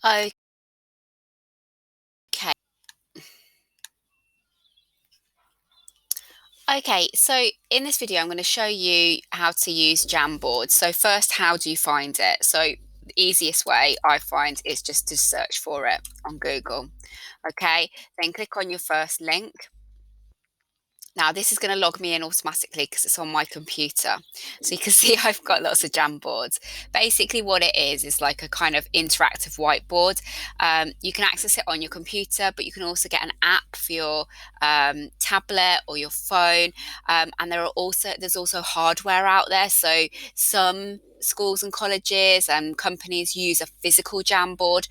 Okay. Okay, so in this video, I'm going to show you how to use Jamboard. So first, how do you find it? So the easiest way I find is just to search for it on Google. Okay, then click on your first link. Now this is going to log me in automatically because it's on my computer. So you can see I've got lots of Jamboards. Basically what it is like a kind of interactive whiteboard. You can access it on your computer, but you can also get an app for your tablet or your phone. And there's also hardware out there. So some schools and colleges and companies use a physical Jamboard,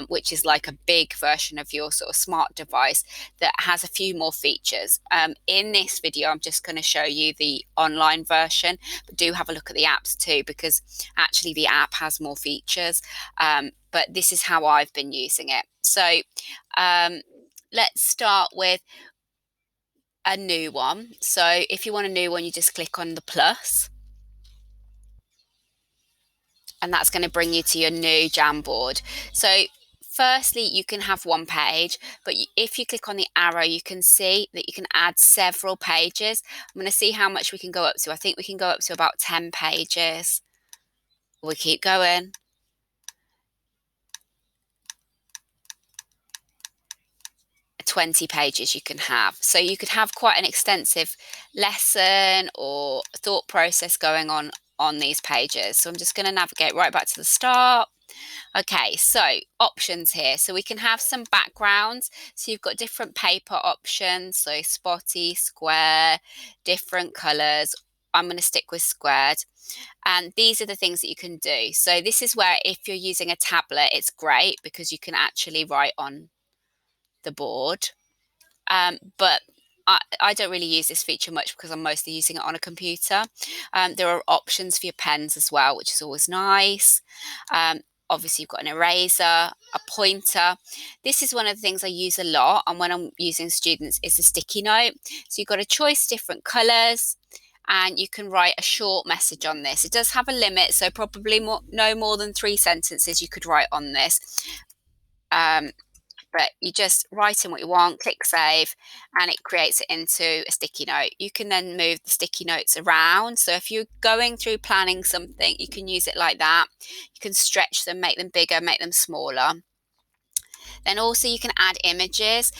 which is like a big version of your sort of smart device that has a few more features. In this video, I'm just going to show you the online version, but do have a look at the apps too, because actually the app has more features. But this is how I've been using it. So let's start with a new one. So if you want a new one, you just click on the plus, and that's going to bring you to your new Jamboard. So firstly, you can have one page, but if you click on the arrow, you can see that you can add several pages. I'm going to see how much we can go up to. I think we can go up to about 10 pages. We keep going. 20 pages you can have. So you could have quite an extensive lesson or thought process going on these pages. So I'm just going to navigate right back to the start. Okay, so options here. So we can have some backgrounds. So you've got different paper options. So spotty, square, different colors. I'm going to stick with squared. And these are the things that you can do. So this is where if you're using a tablet, it's great because you can actually write on the board. But I don't really use this feature much because I'm mostly using it on a computer. There are options for your pens as well, which is always nice. Obviously, you've got an eraser, a pointer. This is one of the things I use a lot, and when I'm using students, is a sticky note. So you've got a choice different colours, and you can write a short message on this. It does have a limit, so probably no more than 3 sentences you could write on this. But you just write in what you want, click save, and it creates it into a sticky note. You can then move the sticky notes around. So if you're going through planning something, you can use it like that. You can stretch them, make them bigger, make them smaller. Then also you can add images.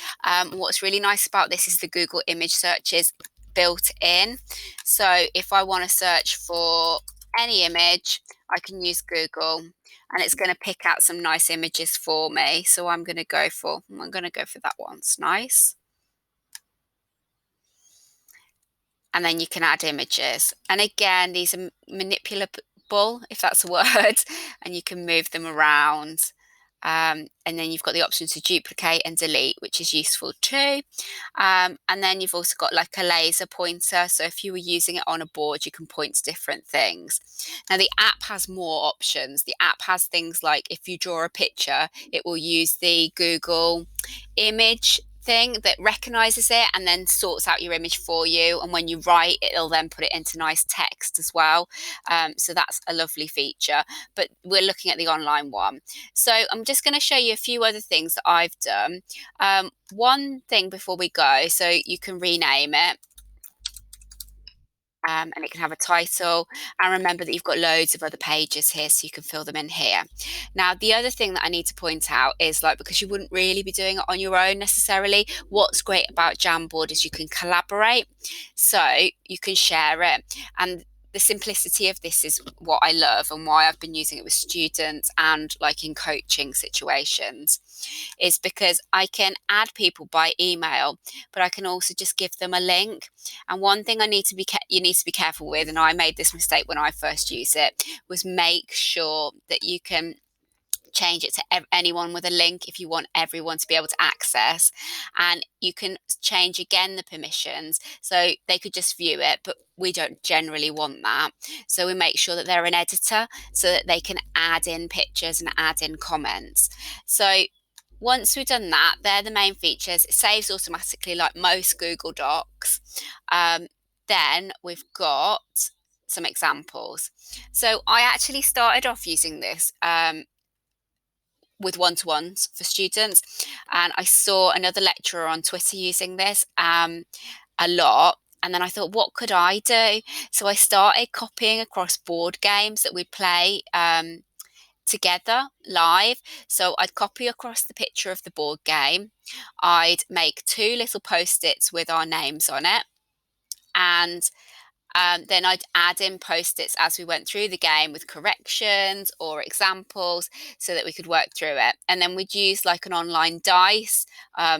What's really nice about this is the Google image search is built in. So if I want to search for any image, I can use Google and it's going to pick out some nice images for me. So I'm going to go for that one. It's nice. And then you can add images. And again, these are manipulable, if that's a word, and you can move them around. And then you've got the option to duplicate and delete, which is useful too. And then you've also got like a laser pointer. So if you were using it on a board, you can point to different things. Now the app has more options. The app has things like if you draw a picture, it will use the Google image thing that recognizes it and then sorts out your image for you. And when you write, it'll then put it into nice text as well. So that's a lovely feature. But we're looking at the online one. So I'm just going to show you a few other things that I've done. One thing before we go, so you can rename it. And it can have a title. And remember that you've got loads of other pages here, so you can fill them in here. Now, the other thing that I need to point out is like, because you wouldn't really be doing it on your own necessarily, what's great about Jamboard is you can collaborate. So you can share it. And the simplicity of this is what I love and why I've been using it with students and like in coaching situations, is because I can add people by email, but I can also just give them a link. And one thing you need to be careful with, and I made this mistake when I first used it, was make sure that you can change it to anyone with a link if you want everyone to be able to access, and you can change again the permissions so they could just view it, but we don't generally want that. So we make sure that they're an editor so that they can add in pictures and add in comments. So once we've done that, they're the main features. It saves automatically like most Google Docs. Then we've got some examples. So I actually started off using this with one-to-ones for students. And I saw another lecturer on Twitter using this a lot. And then I thought, what could I do? So I started copying across board games that we play together live. So I'd copy across the picture of the board game. I'd make two little post-its with our names on it. And then I'd add in post-its as we went through the game with corrections or examples so that we could work through it. And then we'd use like an online dice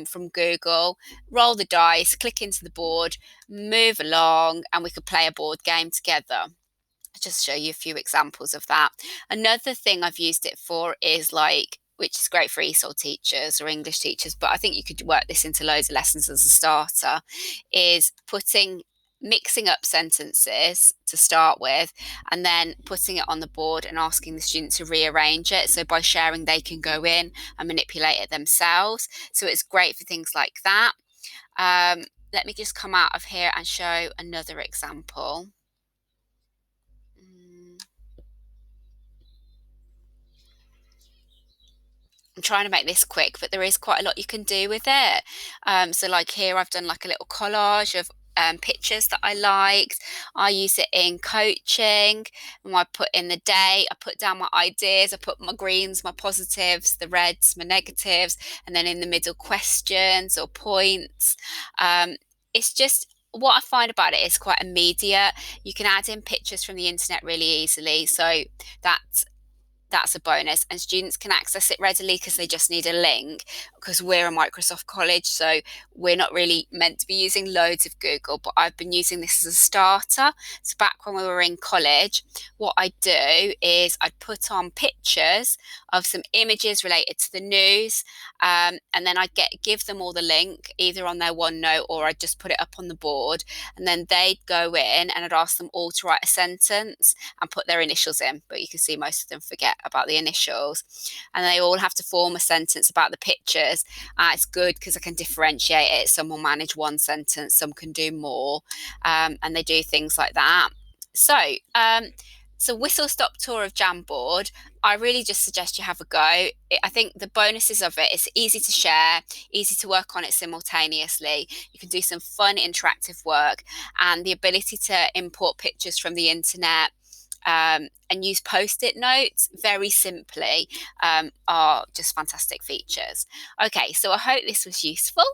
from Google, roll the dice, click into the board, move along, and we could play a board game together. I'll just show you a few examples of that. Another thing I've used it for is like, which is great for ESOL teachers or English teachers, but I think you could work this into loads of lessons as a starter, is mixing up sentences to start with, and then putting it on the board and asking the student to rearrange it. So by sharing, they can go in and manipulate it themselves. So it's great for things like that. Let me just come out of here and show another example. I'm trying to make this quick, but there is quite a lot you can do with it. So like here, I've done like a little collage of pictures that I liked. I use it in coaching, and I put in the day, I put down my ideas, I put my greens, my positives, the reds, my negatives, and then in the middle, questions or points. It's just, what I find about it is quite immediate. You can add in pictures from the internet really easily. So that's a bonus, and students can access it readily because they just need a link, because we're a Microsoft college, so we're not really meant to be using loads of Google, but I've been using this as a starter. So back when we were in college, what I do is I'd put on pictures of some images related to the news, and then I'd give them all the link either on their OneNote, or I'd just put it up on the board, and then they'd go in and I'd ask them all to write a sentence and put their initials in, but you can see most of them forget about the initials, and they all have to form a sentence about the pictures. It's good because I can differentiate it. Some will manage one sentence, some can do more, and they do things like that. So whistle stop tour of Jamboard. I really just suggest you have a go. I think the bonuses of it, it's easy to share, easy to work on it simultaneously. You can do some fun interactive work, and the ability to import pictures from the internet and use post-it notes very simply are just fantastic features. Okay, so I hope this was useful.